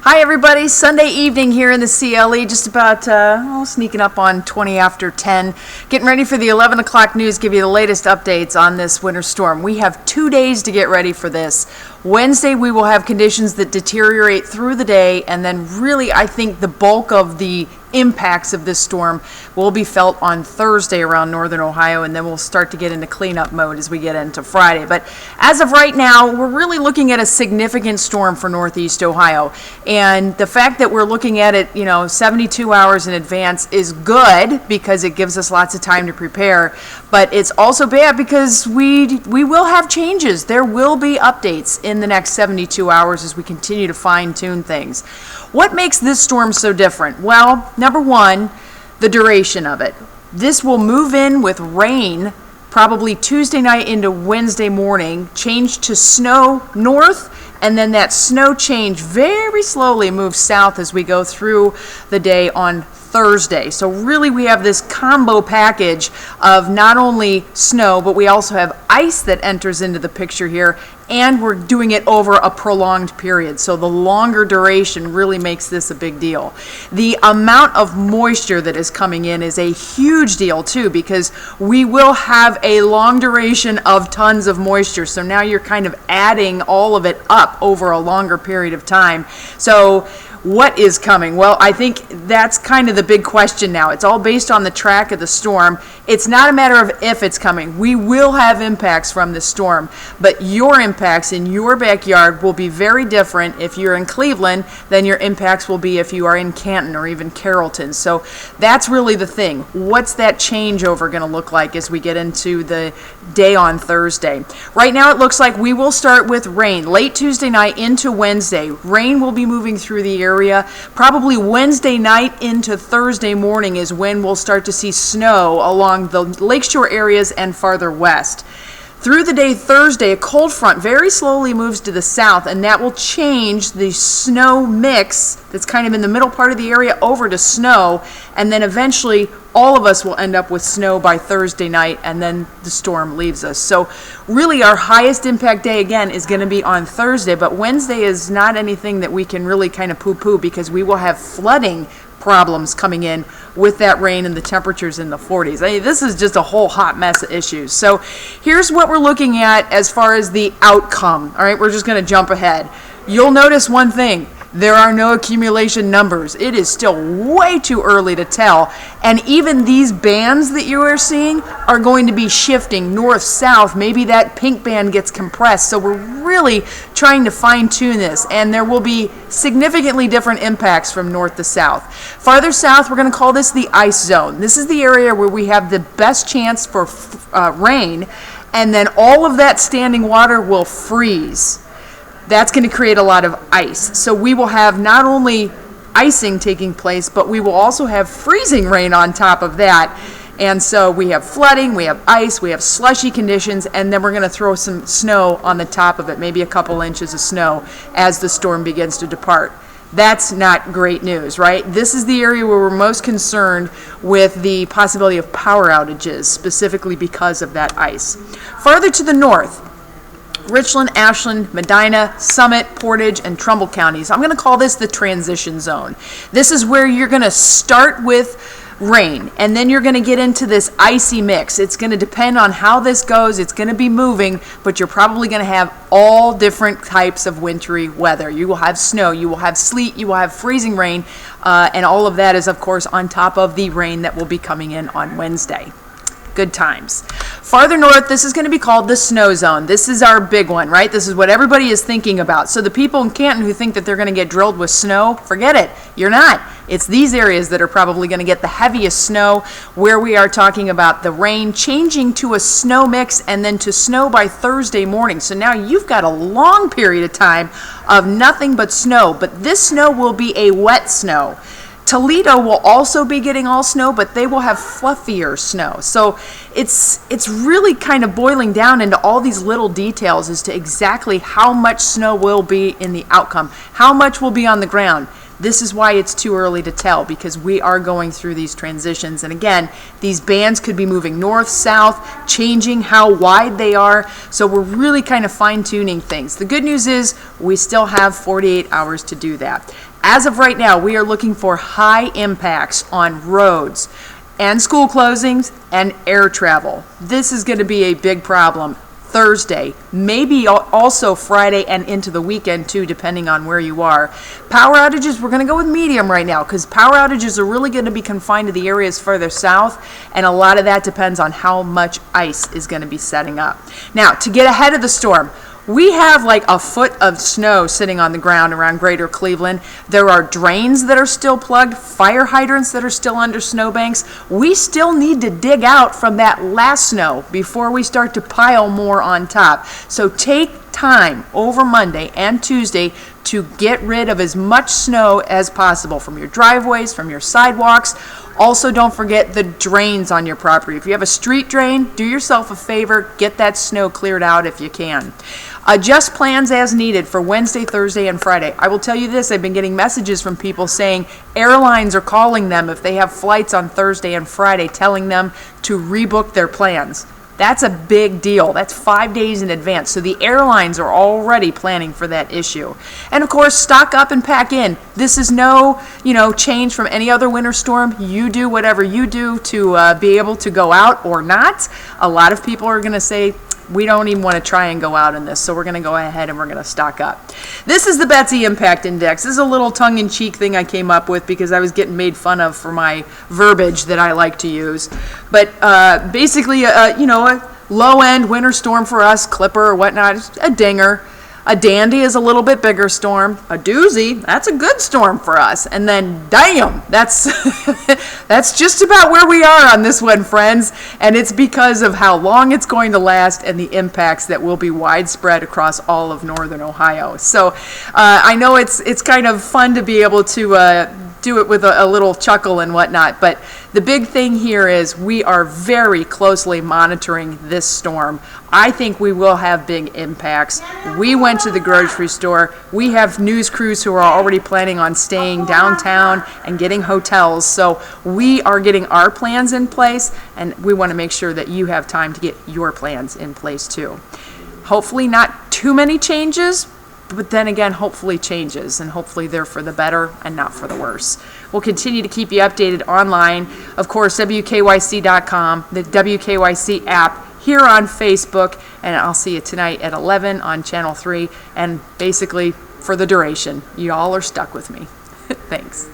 Hi everybody, Sunday evening here in the CLE, just about sneaking up on 20 after 10. Getting ready for the 11 o'clock news, give you the latest updates on this winter storm. We have 2 days to get ready for this. Wednesday we will have conditions that deteriorate through the day, and then really I think the bulk of the impacts of this storm will be felt on Thursday around northern Ohio, and then we'll start to get into cleanup mode as we get into Friday. But as of right now, we're really looking at a significant storm for northeast Ohio, and the fact that we're looking at it 72 hours in advance is good because it gives us lots of time to prepare, but it's also bad because we will have changes. There will be updates in the next 72 hours as we continue to fine-tune things. What makes this storm so different? Well, number one, the duration of it. This will move in with rain probably Tuesday night into Wednesday morning, change to snow north, and then that snow change very slowly moves south as we go through the day on Thursday. So really we have this combo package of not only snow, but we also have ice that enters into the picture here, and we're doing it over a prolonged period. So the longer duration really makes this a big deal. The amount of moisture that is coming in is a huge deal too, because we will have a long duration of tons of moisture. So now you're kind of adding all of it up over a longer period of time. So what is coming? Well, I think that's kind of the big question now. It's all based on the track of the storm. It's not a matter of if it's coming. We will have impacts from the storm, but your impacts in your backyard will be very different if you're in Cleveland than your impacts will be if you are in Canton or even Carrollton. So that's really the thing. What's that changeover going to look like as we get into the day on Thursday? Right now it looks like we will start with rain late Tuesday night into Wednesday. Rain will be moving through the area. Probably Wednesday night into Thursday morning is when we'll start to see snow along the lakeshore areas and farther west. Through the day Thursday, a cold front very slowly moves to the south, and that will change the snow mix that's kind of in the middle part of the area over to snow, and then eventually all of us will end up with snow by Thursday night, and then the storm leaves us. So really our highest impact day again is going to be on Thursday, but Wednesday is not anything that we can really kind of poo-poo because we will have flooding problems coming in with that rain and the temperatures in the 40s. I mean, this is just a whole hot mess of issues. So here's what we're looking at as far as the outcome. All right, we're just going to jump ahead. You'll notice one thing. There are no accumulation numbers. It is still way too early to tell. And even these bands that you are seeing are going to be shifting north, south. Maybe that pink band gets compressed. So we're really trying to fine tune this. And there will be significantly different impacts from north to south. Farther south, we're going to call this the ice zone. This is the area where we have the best chance for rain. And then all of that standing water will freeze. That's going to create a lot of ice. So we will have not only icing taking place, but we will also have freezing rain on top of that. And so we have flooding, we have ice, we have slushy conditions, and then we're going to throw some snow on the top of it, maybe a couple inches of snow as the storm begins to depart. That's not great news, right? This is the area where we're most concerned with the possibility of power outages, specifically because of that ice. Farther to the north, Richland, Ashland, Medina, Summit, Portage, and Trumbull counties. I'm going to call this the transition zone. This is where you're going to start with rain, and then you're going to get into this icy mix. It's going to depend on how this goes. It's going to be moving, but you're probably going to have all different types of wintry weather. You will have snow, you will have sleet, you will have freezing rain, and all of that is, of course, on top of the rain that will be coming in on Wednesday. Good times. Farther north, this is going to be called the snow zone. This is our big one, right? This is what everybody is thinking about. So the people in Canton who think that they're going to get drilled with snow, forget it. You're not. It's these areas that are probably going to get the heaviest snow, where we are talking about the rain changing to a snow mix and then to snow by Thursday morning. So now you've got a long period of time of nothing but snow, but this snow will be a wet snow. Toledo will also be getting all snow, but they will have fluffier snow. So it's really kind of boiling down into all these little details as to exactly how much snow will be in the outcome, how much will be on the ground. This is why it's too early to tell, because we are going through these transitions. And again, these bands could be moving north, south, changing how wide they are. So we're really kind of fine-tuning things. The good news is we still have 48 hours to do that. As of right now, we are looking for high impacts on roads and school closings and air travel. This is going to be a big problem Thursday, maybe also Friday and into the weekend too, depending on where you are. Power outages, we're going to go with medium right now, because power outages are really going to be confined to the areas further south, and a lot of that depends on how much ice is going to be setting up. Now, to get ahead of the storm, we have like a foot of snow sitting on the ground around greater Cleveland. There are drains that are still plugged, fire hydrants that are still under snowbanks. We still need to dig out from that last snow before we start to pile more on top. So take time over Monday and Tuesday to get rid of as much snow as possible from your driveways, from your sidewalks. Also, don't forget the drains on your property. If you have a street drain, do yourself a favor, get that snow cleared out if you can. Adjust plans as needed for Wednesday, Thursday, and Friday. I will tell you this, I've been getting messages from people saying airlines are calling them if they have flights on Thursday and Friday, telling them to rebook their plans. That's a big deal. That's 5 days in advance. So the airlines are already planning for that issue. And of course, stock up and pack in. This is no, change from any other winter storm. You do whatever you do to be able to go out or not. A lot of people are going to say, we don't even want to try and go out in this, so we're going to go ahead and we're going to stock up. This is the Betsy Impact Index. This is a little tongue-in-cheek thing I came up with because I was getting made fun of for my verbiage that I like to use. But basically, a low-end winter storm for us, Clipper or whatnot, a dinger. A dandy is a little bit bigger storm. A doozy, that's a good storm for us. And then, damn, that's that's just about where we are on this one, friends. And it's because of how long it's going to last and the impacts that will be widespread across all of northern Ohio. So I know it's kind of fun to be able to do it with a little chuckle and whatnot, but the big thing here is we are very closely monitoring this storm. I think we will have big impacts. We went to the grocery store. We have news crews who are already planning on staying downtown and getting hotels. So we are getting our plans in place, and we want to make sure that you have time to get your plans in place too. Hopefully not too many changes, but then again, hopefully changes, and hopefully they're for the better and not for the worse. We'll continue to keep you updated online. Of course, WKYC.com, the WKYC app, here on Facebook, and I'll see you tonight at 11 on Channel 3, and basically for the duration. You all are stuck with me. Thanks.